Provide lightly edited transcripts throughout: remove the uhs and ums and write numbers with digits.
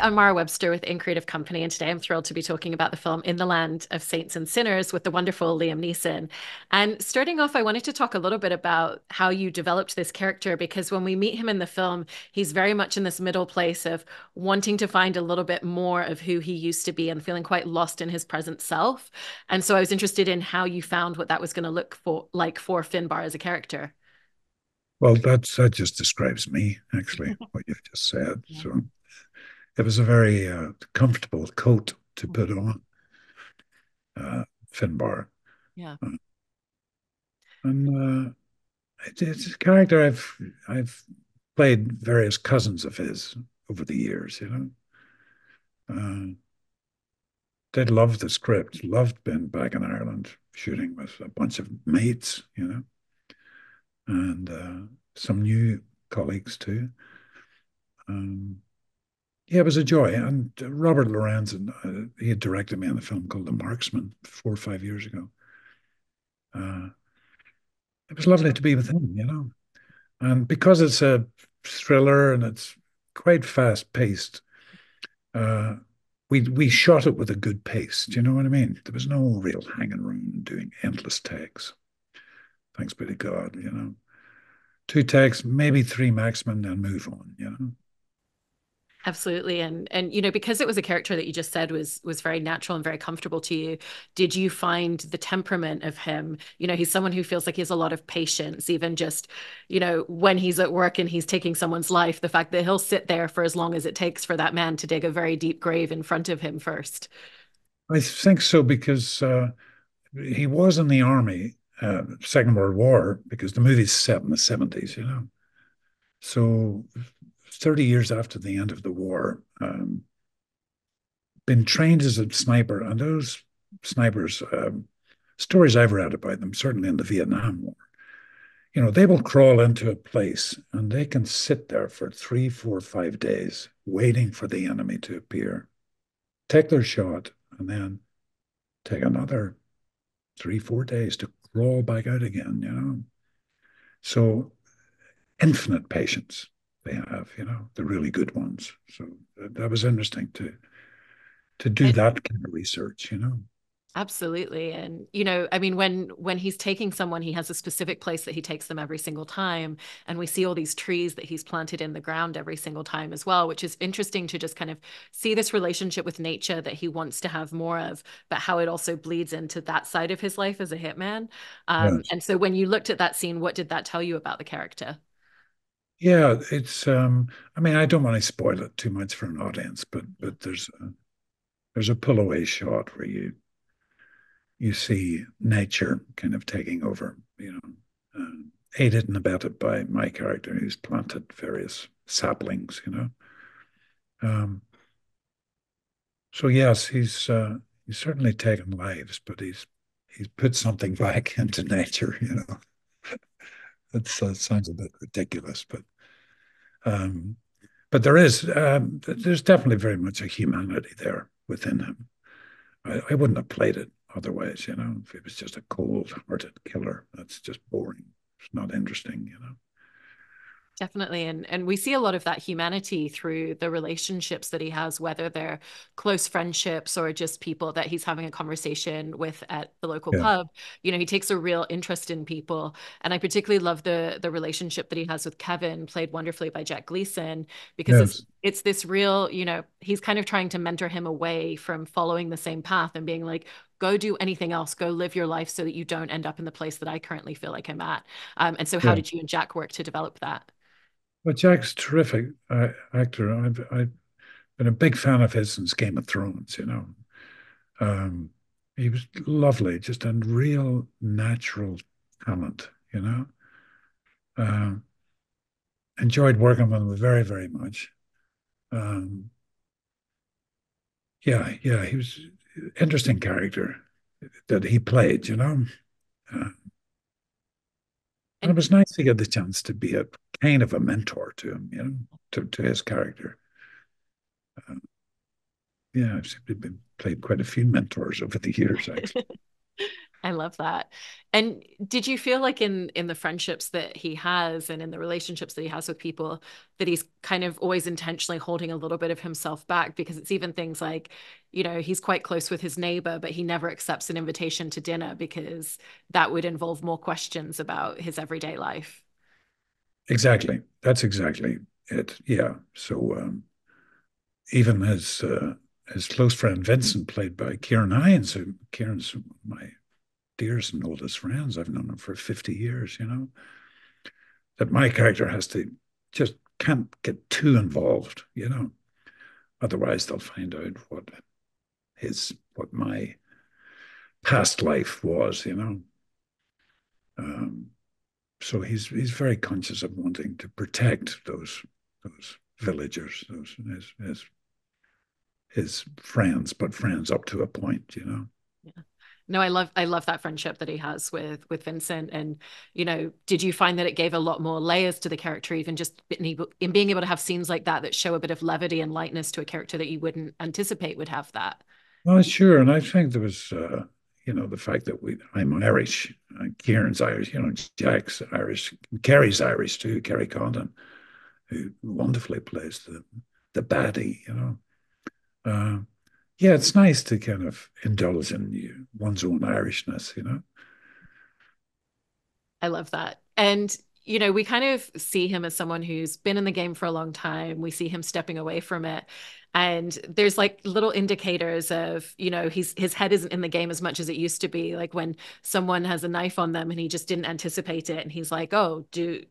I'm Mara Webster with In Creative Company, and today I'm thrilled to be talking about the film In the Land of Saints and Sinners with the wonderful Liam Neeson. And starting off, I wanted to talk a little bit about how you developed this character because when we meet him in the film, he's very much in this middle place of wanting to find a little bit more of who he used to be and feeling quite lost in his present self. And so I was interested in how you found what that was going to look for like for Finbar as a character. Well, that just describes me, actually, what you've just said. Yeah. So it was a very comfortable coat to put on, Finbar. Yeah. Uh, and it's a character I've played various cousins of his over the years, you know. Uh, they loved the script, loved being back in Ireland, shooting with a bunch of mates, you know, and some new colleagues too. Um, Yeah, it was a joy. And Robert Lorenzen, he had directed me on a film called The Marksman 4 or 5 years ago. Uh, it was lovely to be with him, you know. And because it's a thriller and it's quite fast paced, uh, we shot it with a good pace. Do you know what I mean? There was no real hanging around doing endless takes. Thanks be to God, you know. Two takes, maybe three maximum, then move on, you know. Absolutely. And because it was a character that you just said was very natural and very comfortable to you, did you find the temperament of him? He's someone who feels like he has a lot of patience, even just, when he's at work and he's taking someone's life, the fact that he'll sit there for as long as it takes for that man to dig a very deep grave in front of him first. I think so because he was in the army, Second World War, because the movie's set in the 70s, you know. So 30 years after the end of the war, been trained as a sniper, and those snipers, stories I've read about them, certainly in the Vietnam War, you know, they will crawl into a place and they can sit there for 3, 4, 5 days waiting for the enemy to appear, take their shot, and then take another 3, 4 days to crawl back out again, you know. So infinite patience they have, you know, the really good ones. So that was interesting to do that kind of research, you know. Absolutely. And I mean when he's taking someone, he has a specific place that he takes them every single time. And we see all these trees that he's planted in the ground every single time as well, which is interesting to just kind of see this relationship with nature that he wants to have more of, but how it also bleeds into that side of his life as a hitman. Yes. And so when you looked at that scene, what did that tell you about the character? Yeah, it's I mean, I don't want to spoil it too much for an audience, but there's a pull away shot where you see nature kind of taking over, you know, aided and abetted by my character who's planted various saplings, you know. Um, so yes, he's certainly taken lives, but he's put something back into nature, you know. That sounds a bit ridiculous, um, but there's definitely very much a humanity there within him. I wouldn't have played it otherwise, you know. If it was just a cold-hearted killer, that's just boring. It's not interesting, you know. Definitely. And we see a lot of that humanity through the relationships that he has, whether they're close friendships or just people that he's having a conversation with at the local Yeah. pub. He takes a real interest in people. And I particularly love the relationship that he has with Kevin, played wonderfully by Jack Gleason, because Yes. it's this real, he's kind of trying to mentor him away from following the same path and being like, go do anything else, go live your life so that you don't end up in the place that I currently feel like I'm at. And so how Yeah. did you and Jack work to develop that? But Jack's a terrific actor. I've been a big fan of his since Game of Thrones, you know. Um, he was lovely, just a real natural talent, you know. Um, Enjoyed working with him very, very much. Um, yeah, he was an interesting character that he played, you know. Uh, and it And was nice to get the chance to be a kind of a mentor to him, you know, to his character. Uh, yeah, I've simply been played quite a few mentors over the years, actually. I love that. And did you feel like in the friendships that he has and in the relationships that he has with people that he's kind of always intentionally holding a little bit of himself back? Because it's even things like, he's quite close with his neighbor, but he never accepts an invitation to dinner because that would involve more questions about his everyday life. Exactly. That's exactly it. Yeah. So even his close friend Vincent, played by Kieran Hines, who Kieran's my dearest and oldest friends. I've known him for 50 years, that my character has to just can't get too involved, Otherwise they'll find out what my past life was. Um, so he's very conscious of wanting to protect those villagers, those his friends, but friends up to a point. Yeah. No, I love that friendship that he has with Vincent. And, did you find that it gave a lot more layers to the character, even just in being able to have scenes like that that show a bit of levity and lightness to a character that you wouldn't anticipate would have that? Well, sure, and I think there was, the fact that I'm Irish, Kieran's Irish, Jack's Irish, Kerry's Irish too, Kerry Condon, who wonderfully plays the baddie. Uh, yeah, it's nice to kind of indulge in one's own Irishness. I love that. And, we kind of see him as someone who's been in the game for a long time. We see him stepping away from it. And there's like little indicators of, his head isn't in the game as much as it used to be. Like when someone has a knife on them and he just didn't anticipate it. And he's like, oh, do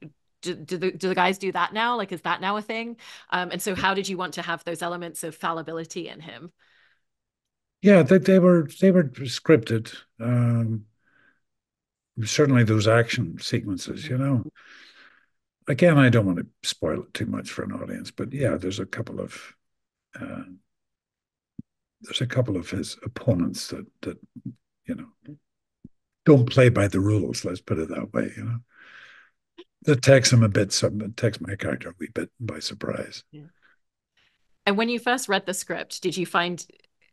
the guys do that now? Like, is that now a thing? And so how did you want to have those elements of fallibility in him? Yeah, they were scripted. Certainly those action sequences. Again, I don't want to spoil it too much for an audience, but yeah, uh, there's a couple of his opponents that you know don't play by the rules. Let's put it that way. That takes him a bit. Something takes my character a wee bit by surprise. Yeah. And when you first read the script, did you find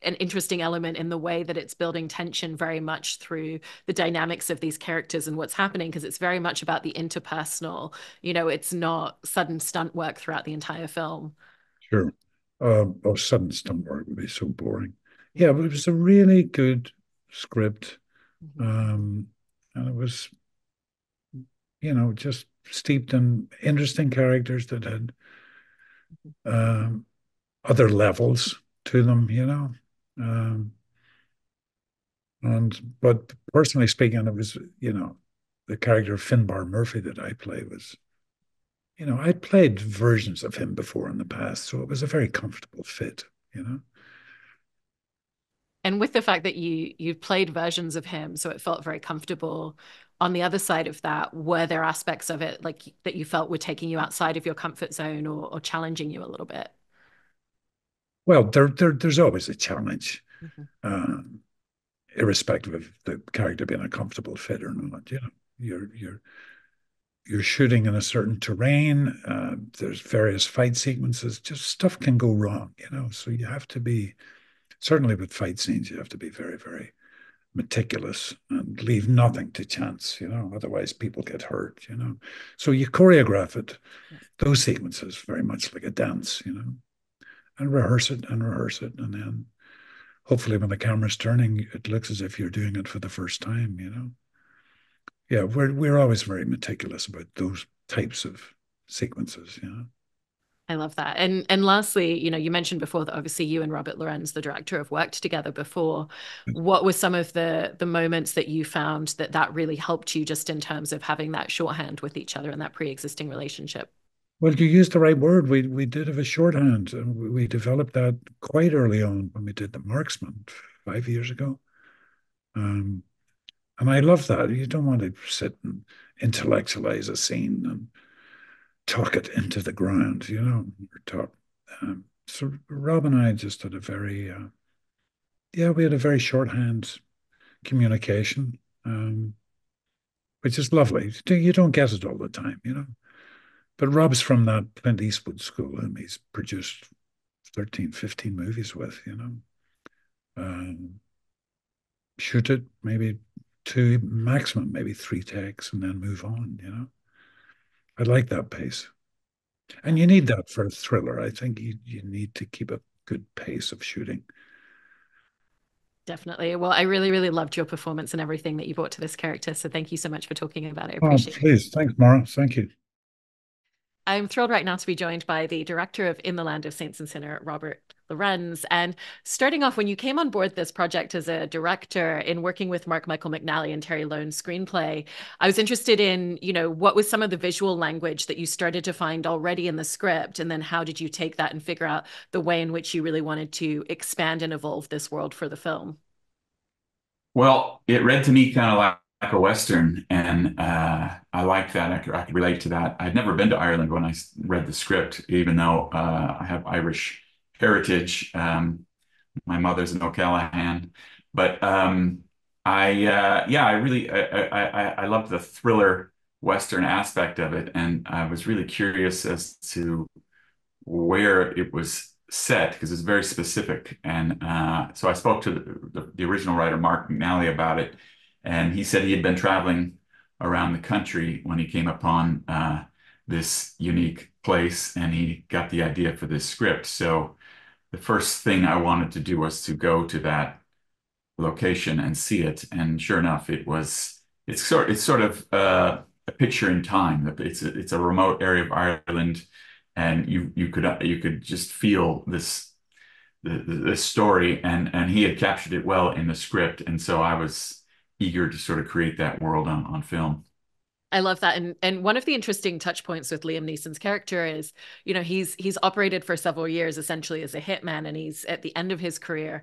an interesting element in the way that it's building tension very much through the dynamics of these characters and what's happening? Because it's very much about the interpersonal. It's not sudden stunt work throughout the entire film. Sure. Oh, sudden stunt work would be so boring. Yeah. Yeah, but it was a really good script, Mhm. um, and it was, just steeped in interesting characters that had um, other levels to them. Um, but personally speaking, it was, the character of Finbar Murphy that I play was, I'd played versions of him before in the past, so it was a very comfortable fit. And with the fact that you played versions of him, so it felt very comfortable. On the other side of that, were there aspects of it like that you felt were taking you outside of your comfort zone or challenging you a little bit? Well, there's always a challenge, Mhm. um, irrespective of the character being a comfortable fit or not. You're shooting in a certain terrain. There's various fight sequences. Just stuff can go wrong. So you have to be certainly with fight scenes. You have to be very, very meticulous and leave nothing to chance. Otherwise people get hurt. So you choreograph it, those sequences, very much like a dance, and rehearse it and rehearse it. And then hopefully when the camera's turning, it looks as if you're doing it for the first time. Yeah, we're always very meticulous about those types of sequences. I love that. And lastly, you mentioned before that obviously you and Robert Lorenz, the director, have worked together before. What were some of the moments that you found that really helped you just in terms of having that shorthand with each other and that pre-existing relationship? Well, you used the right word. We did have a shorthand, and we developed that quite early on when we did The Marksman 5 years ago. Um, and I love that. You don't want to sit and intellectualize a scene and talk it into the ground, or talk. So Rob and I just had yeah, we had a very shorthand communication, which is lovely. You don't get it all the time. But Rob's from that Clint Eastwood school, and he's produced 13, 15 movies with. Shoot it maybe two, maximum maybe three takes, and then move on. I like that pace, and you need that for a thriller. I think you need to keep a good pace of shooting. Definitely. Well, I really, really loved your performance and everything that you brought to this character. So thank you so much for talking about it. I Oh, appreciate it. please, thanks, Mara. Thank you. I'm thrilled right now to be joined by the director of In the Land of Saints and Sinner, Robert Lorenz. And starting off, when you came on board this project as a director in working with Mark Michael McNally and Terry Lone's screenplay, I was interested in, what was some of the visual language that you started to find already in the script? And then how did you take that and figure out the way in which you really wanted to expand and evolve this world for the film? Well, it read to me kind of like a Western, and I liked that. I could relate to that. I'd never been to Ireland when I read the script, even though I have Irish heritage. My mother's an O'Callaghan, but yeah, I loved the thriller Western aspect of it, and I was really curious as to where it was set because it's very specific. And so I spoke to the original writer, Mark McNally, about it. And he said he had been traveling around the country when he came upon this unique place and he got the idea for this script. So the first thing I wanted to do was to go to that location and see it. And sure enough, it's sort of a picture in time. It's a remote area of Ireland, and you could just feel this story, and he had captured it well in the script, and so I was eager to sort of create that world on film. I love that. And one of the interesting touch points with Liam Neeson's character is, he's operated for several years essentially as a hitman and he's at the end of his career.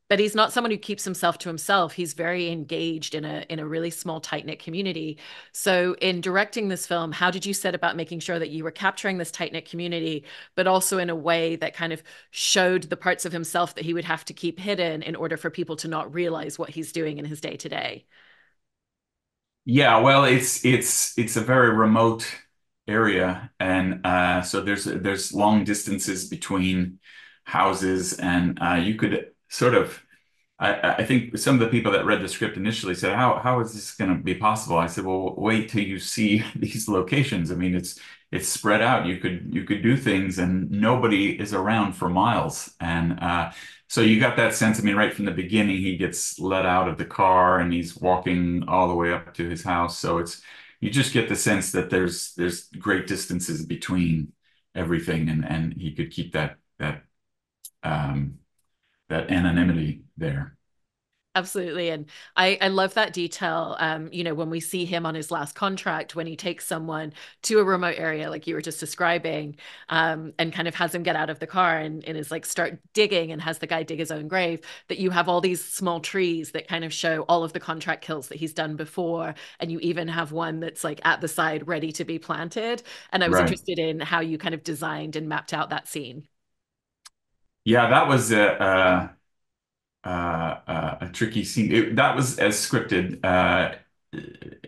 But he's not someone who keeps himself to himself. He's very engaged in a really small, tight-knit community. So in directing this film, how did you set about making sure that you were capturing this tight-knit community, but also in a way that kind of showed the parts of himself that he would have to keep hidden in order for people to not realize what he's doing in his day-to-day? Yeah, well, it's a very remote area, and so there's long distances between houses, and you could sort of. I think some of the people that read the script initially said, "How is this going to be possible?" I said, "Well, wait till you see these locations. I mean, it's spread out. You could do things, and nobody is around for miles, and so you got that sense. I mean, right from the beginning, he gets let out of the car and he's walking all the way up to his house. So you just get the sense that there's great distances between everything, and he could keep um, that anonymity there. Absolutely. And I love that detail. When we see him on his last contract, when he takes someone to a remote area, like you were just describing, and kind of has him get out of the car and is like, start digging and has the guy dig his own grave, that you have all these small trees that kind of show all of the contract kills that he's done before. And you even have one that's like at the side ready to be planted. And I was Right. interested in how you kind of designed and mapped out that scene. Yeah, that was a tricky scene. That was as scripted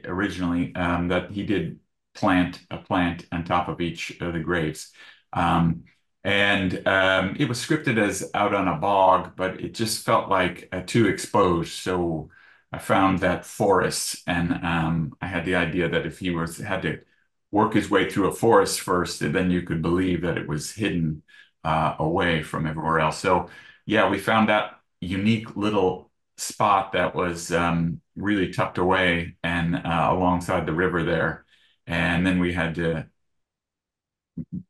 originally, that he did plant a plant on top of each of the graves. And it was scripted as out on a bog, but it just felt like too exposed. So I found that forest, and I had the idea that if he had to work his way through a forest first, then you could believe that it was hidden away from everywhere else. So yeah, we found that unique little spot that was really tucked away and alongside the river there. And then we had to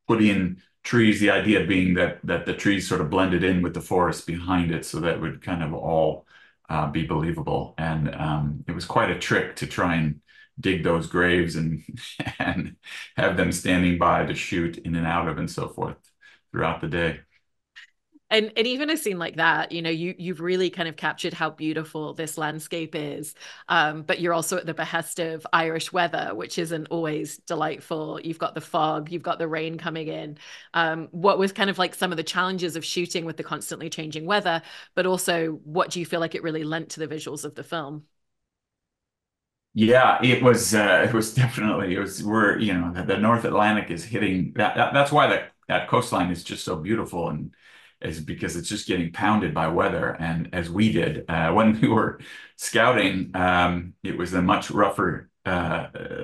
put in trees, the idea being that the trees sort of blended in with the forest behind it so that it would kind of all be believable. And it was quite a trick to try and dig those graves and and have them standing by to shoot in and out of and so forth throughout the day. And even a scene like that, you've really kind of captured how beautiful this landscape is. But you're also at the behest of Irish weather, which isn't always delightful. You've got the fog, you've got the rain coming in. What was kind of like some of the challenges of shooting with the constantly changing weather, but also what do you feel like it really lent to the visuals of the film? Yeah, it was definitely it was we're the North Atlantic is hitting that's why that coastline is just so beautiful, is because it's just getting pounded by weather. And as we did when we were scouting, it was a much rougher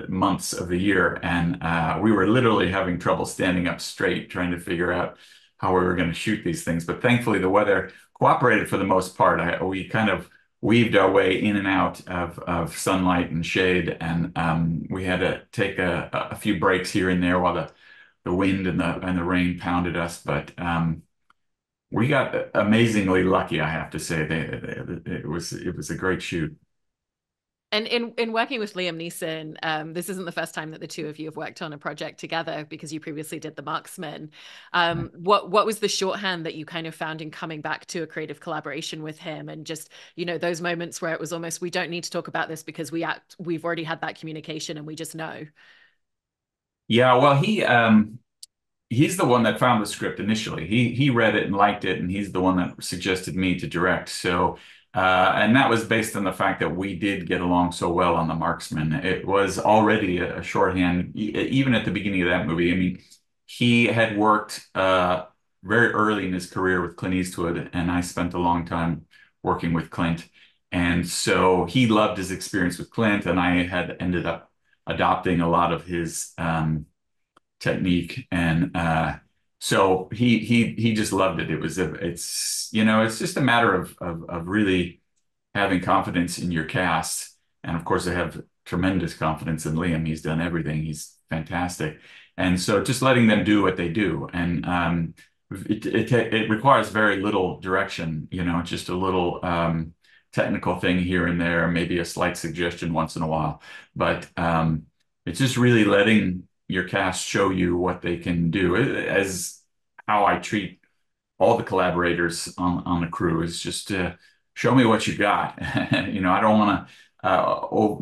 months of the year, and we were literally having trouble standing up straight, trying to figure out how we were going to shoot these things. But thankfully, the weather cooperated for the most part. We kind of weaved our way in and out of sunlight and shade, and we had to take a few breaks here and there while the wind and the rain pounded us. But we got amazingly lucky, I have to say. It was a great shoot. And in working with Liam Neeson, this isn't the first time that the two of you have worked on a project together, because you previously did The Marksman. What was the shorthand that you kind of found in coming back to a creative collaboration with him, and just, you know, those moments where it was almost, we don't need to talk about this because we've already had that communication and we just know? Yeah, well, he's the one that found the script initially. He read it and liked it, and he's the one that suggested me to direct. So, and that was based on the fact that we did get along so well on The Marksman. It was already a shorthand, even at the beginning of that movie. I mean, he had worked very early in his career with Clint Eastwood, and I spent a long time working with Clint. And so he loved his experience with Clint, and I had ended up adopting a lot of his technique, and so he just loved it. It's it's just a matter of really having confidence in your cast, and of course I have tremendous confidence in Liam. He's done everything. He's fantastic, and so just letting them do what they do, and it requires very little direction. Just a little technical thing here and there, maybe a slight suggestion once in a while, but it's just really letting your cast show you what they can do. As how I treat all the collaborators on the crew, is just to show me what you got. I don't want to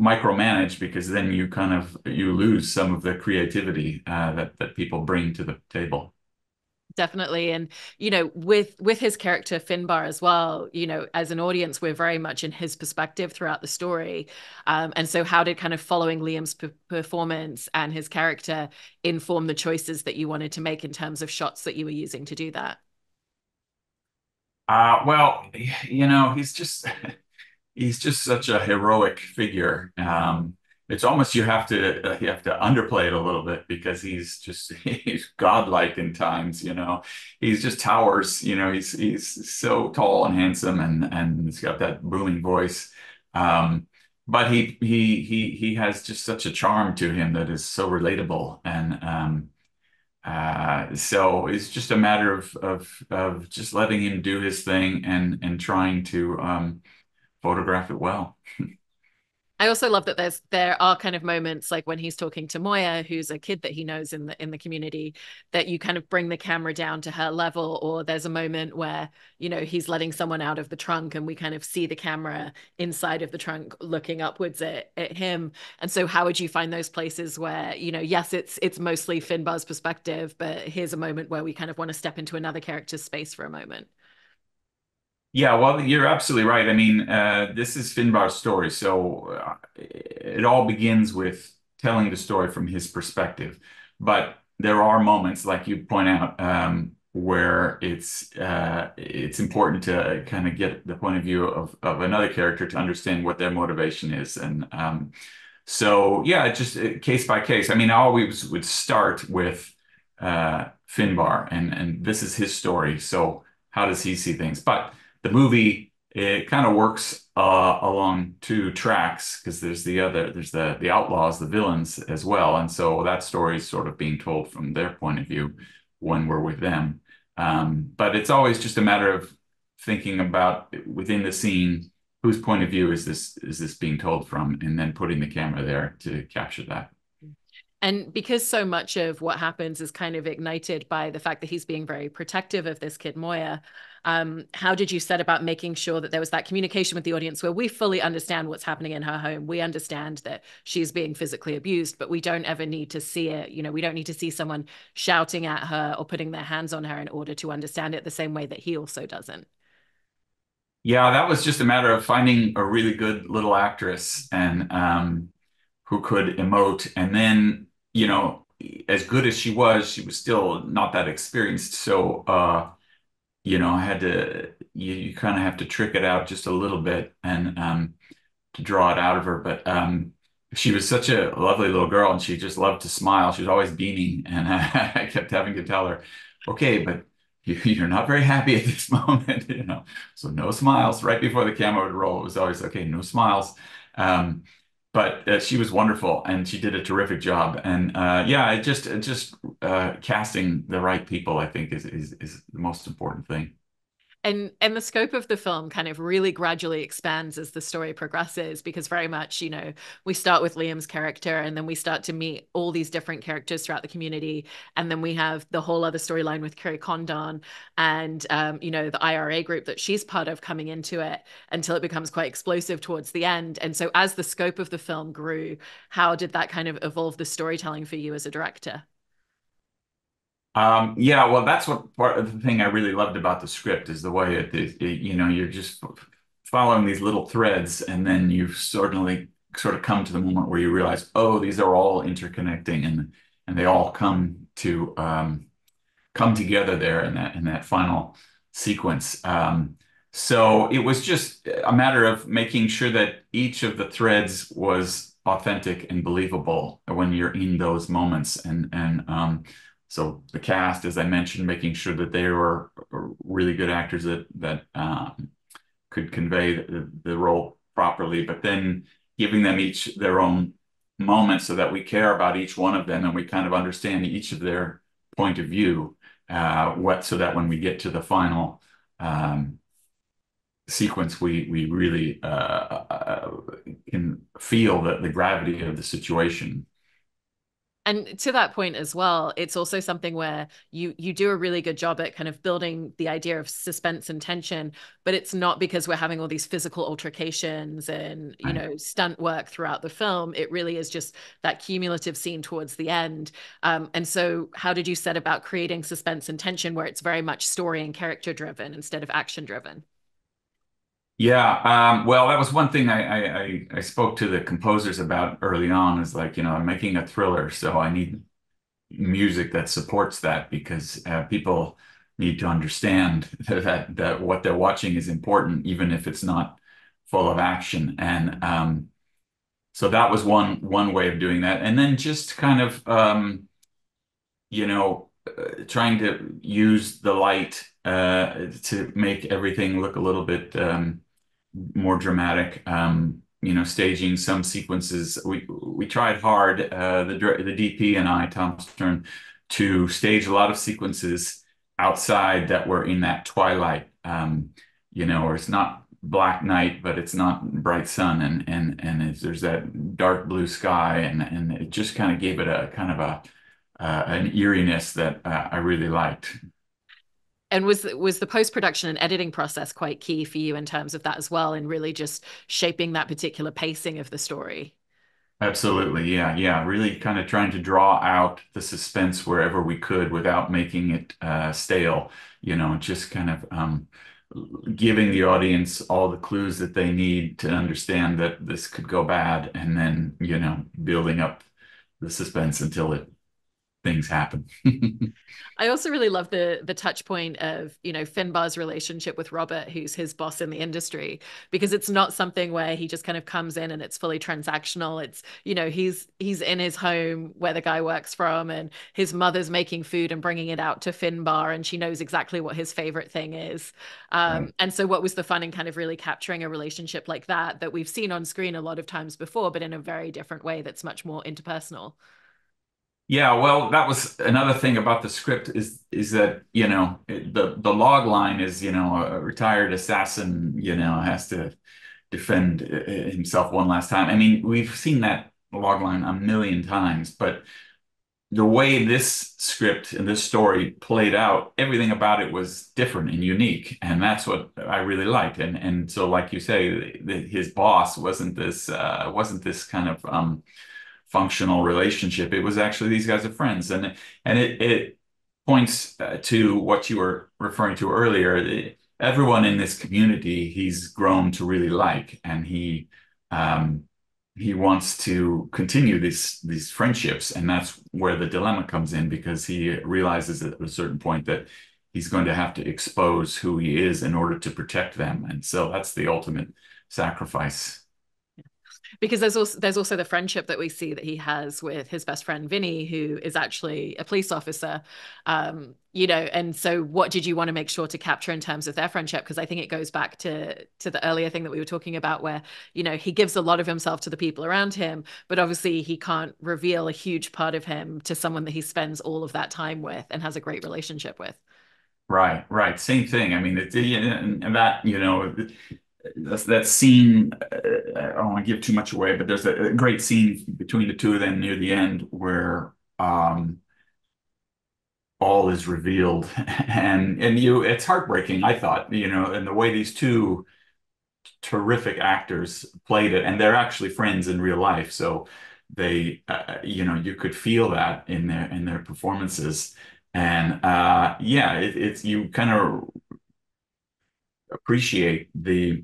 micromanage, because then you lose some of the creativity that people bring to the table. Definitely. And, with his character Finbar as well, as an audience, we're very much in his perspective throughout the story. And so how did kind of following Liam's performance and his character inform the choices that you wanted to make in terms of shots that you were using to do that? Well, he's just such a heroic figure. It's almost you have to underplay it a little bit, because he's godlike in times. He's just towers. He's so tall and handsome, and he's got that booming voice. But he has just such a charm to him that is so relatable, and so it's just a matter of just letting him do his thing, and trying to photograph it well. I also love that there are kind of moments like when he's talking to Moya, who's a kid that he knows in the community, that you kind of bring the camera down to her level, or there's a moment where, he's letting someone out of the trunk and we kind of see the camera inside of the trunk looking upwards at him. And so how would you find those places where, yes, it's mostly Finbar's perspective, but here's a moment where we kind of want to step into another character's space for a moment? Yeah, well, you're absolutely right. I mean, this is Finbar's story, so it all begins with telling the story from his perspective. But there are moments, like you point out, where it's important to kind of get the point of view of another character to understand what their motivation is, and so yeah, just case by case. I mean, I always would start with Finbar, and this is his story. So how does he see things? But the movie, it kind of works along two tracks, because there's the outlaws, the villains as well, and so that story is sort of being told from their point of view when we're with them. But it's always just a matter of thinking about within the scene, whose point of view is this being told from, and then putting the camera there to capture that. And because so much of what happens is kind of ignited by the fact that he's being very protective of this kid, Moya, how did you set about making sure that there was that communication with the audience where we fully understand what's happening in her home? We understand that she's being physically abused, but we don't ever need to see it. We don't need to see someone shouting at her or putting their hands on her in order to understand it, the same way that he also doesn't. Yeah, that was just a matter of finding a really good little actress, and who could emote. And then, as good as she was still not that experienced. So I had to, you kind of have to trick it out just a little bit and to draw it out of her. But she was such a lovely little girl, and she just loved to smile. She was always beaming, and I kept having to tell her, okay, but you're not very happy at this moment, So no smiles right before the camera would roll. It was always, okay, no smiles. Um, but she was wonderful, and she did a terrific job. And yeah, just casting the right people, I think, is the most important thing. And the scope of the film kind of really gradually expands as the story progresses, because very much, we start with Liam's character, and then we start to meet all these different characters throughout the community. And then we have the whole other storyline with Kerry Condon and, the IRA group that she's part of coming into it, until it becomes quite explosive towards the end. And so as the scope of the film grew, how did that kind of evolve the storytelling for you as a director? Yeah, well, that's what part of the thing I really loved about the script is the way you're just following these little threads, and then you sort of come to the moment where you realize, oh, these are all interconnecting, and they all come together there in that final sequence. So it was just a matter of making sure that each of the threads was authentic and believable when you're in those moments, and so the cast, as I mentioned, making sure that they were really good actors that could convey the role properly, but then giving them each their own moment so that we care about each one of them and we kind of understand each of their point of view. So that when we get to the final sequence, we really can feel the gravity of the situation. And to that point as well, it's also something where you do a really good job at kind of building the idea of suspense and tension, but it's not because we're having all these physical altercations and, Right. stunt work throughout the film. It really is just that cumulative scene towards the end. And so how did you set about creating suspense and tension where it's very much story and character driven instead of action driven? Yeah, well, that was one thing I spoke to the composers about early on is like, I'm making a thriller, so I need music that supports that because people need to understand that what they're watching is important, even if it's not full of action. And so that was one way of doing that. And then just kind of trying to use the light to make everything look a little bit more dramatic. Staging some sequences. We tried hard, the DP and I, Tom Stern, to stage a lot of sequences outside that were in that twilight, where it's not black night, but it's not bright sun, and there's that dark blue sky, and it just kind of gave it a kind of an eeriness that I really liked. And was the post-production and editing process quite key for you in terms of that as well, and really just shaping that particular pacing of the story? Absolutely. Yeah. Yeah. Really kind of trying to draw out the suspense wherever we could without making it stale, just kind of giving the audience all the clues that they need to understand that this could go bad, and then, building up the suspense until things happen. I also really love the touch point of, Finbar's relationship with Robert, who's his boss in the industry, because it's not something where he just kind of comes in and it's fully transactional. It's, he's in his home where the guy works from, and his mother's making food and bringing it out to Finbar, and she knows exactly what his favorite thing is. Right. And so what was the fun in kind of really capturing a relationship like that we've seen on screen a lot of times before, but in a very different way that's much more interpersonal? Yeah, well, that was another thing about the script is that, the log line is, a retired assassin, has to defend himself one last time. I mean, we've seen that log line a million times, but the way this script and this story played out, everything about it was different and unique, and that's what I really liked. And so, like you say, his boss wasn't this kind of functional relationship. It was actually these guys are friends, and it points to what you were referring to earlier. Everyone in this community he's grown to really like, and he wants to continue these friendships, and that's where the dilemma comes in because he realizes at a certain point that he's going to have to expose who he is in order to protect them. And so that's the ultimate sacrifice. Because there's also the friendship that we see that he has with his best friend Vinny, who is actually a police officer. And so what did you want to make sure to capture in terms of their friendship? Because I think it goes back to the earlier thing that we were talking about, where he gives a lot of himself to the people around him, but obviously he can't reveal a huge part of him to someone that he spends all of that time with and has a great relationship with. Right, right. Same thing. I mean, and that, that scene, I don't want to give too much away, but there's a great scene between the two of them near the end where all is revealed. And it's heartbreaking, I thought, and the way these two terrific actors played it, and they're actually friends in real life. So they, you could feel that in their performances. And yeah, it's you kind of appreciate the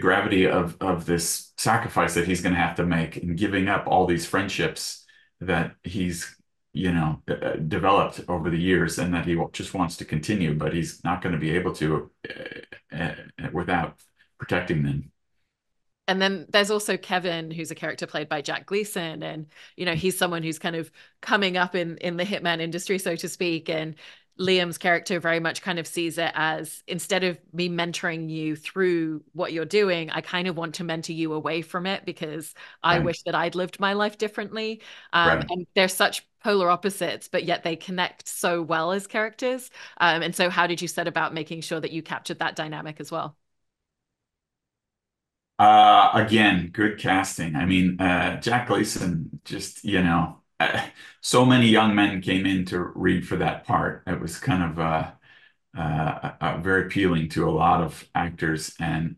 gravity of this sacrifice that he's going to have to make in giving up all these friendships that he's developed over the years, and that he just wants to continue, but he's not going to be able to without protecting them. And then there's also Kevin, who's a character played by Jack Gleason. And, he's someone who's kind of coming up in the hitman industry, so to speak. And Liam's character very much kind of sees it as, instead of me mentoring you through what you're doing, I kind of want to mentor you away from it because I Right, wish that I'd lived my life differently. right. And they're such polar opposites, but yet they connect so well as characters. And so how did you set about making sure that you captured that dynamic as well? Again, good casting. I mean, Jack Gleason, just, so many young men came in to read for that part. It was kind of very appealing to a lot of actors, and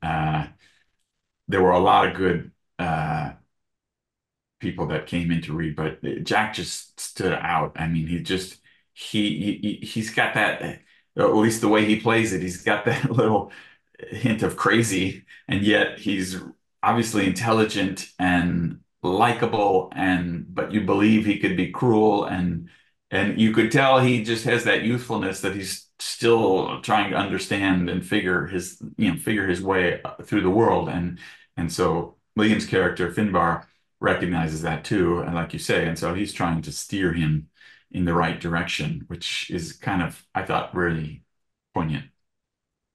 there were a lot of good people that came in to read, but Jack just stood out. I mean, he's got that, at least the way he plays it, he's got that little hint of crazy, and yet he's obviously intelligent and likable, and but you believe he could be cruel, and you could tell he just has that youthfulness that he's still trying to understand and figure his way through the world, and so Liam's character Finbar recognizes that too, and like you say, and so he's trying to steer him in the right direction, which is kind of, I thought, really poignant.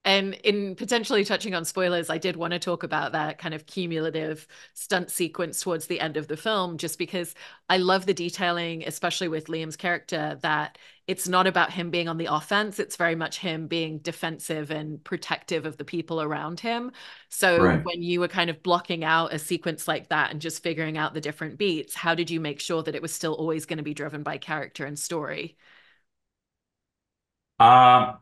And in potentially touching on spoilers, I did want to talk about that kind of cumulative stunt sequence towards the end of the film, just because I love the detailing, especially with Liam's character, that it's not about him being on the offense. It's very much him being defensive and protective of the people around him. So Right. when you were kind of blocking out a sequence like that and just figuring out the different beats, how did you make sure that it was still always going to be driven by character and story? Uh,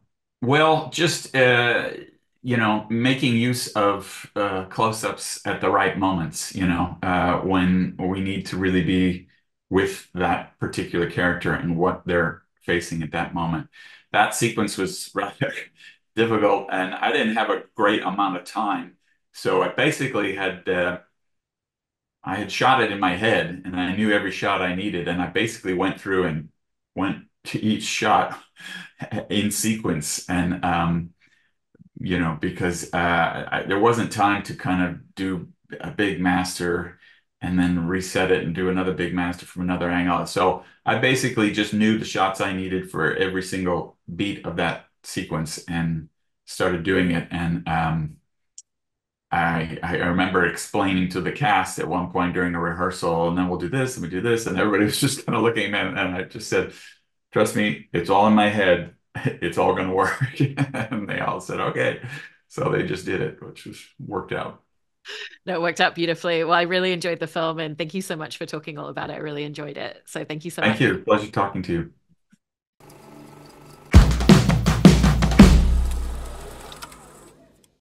well, just making use of close-ups at the right moments, when we need to really be with that particular character and what they're facing at that moment. That sequence was rather difficult, and I didn't have a great amount of time, so I had shot it in my head, and I knew every shot I needed, and I basically went through and went to each shot in sequence, and because there wasn't time to kind of do a big master and then reset it and do another big master from another angle. So I basically just knew the shots I needed for every single beat of that sequence and started doing it, and I remember explaining to the cast at one point during a rehearsal, and then we'll do this and we do this, and everybody was just kind of looking at me, and I just said, "Trust me, it's all in my head. It's all going to work." And they all said, "Okay." So they just did it, which was worked out. No, it worked out beautifully. Well, I really enjoyed the film and thank you so much for talking all about it. I really enjoyed it. So thank you so Thank much. you. Pleasure talking to you.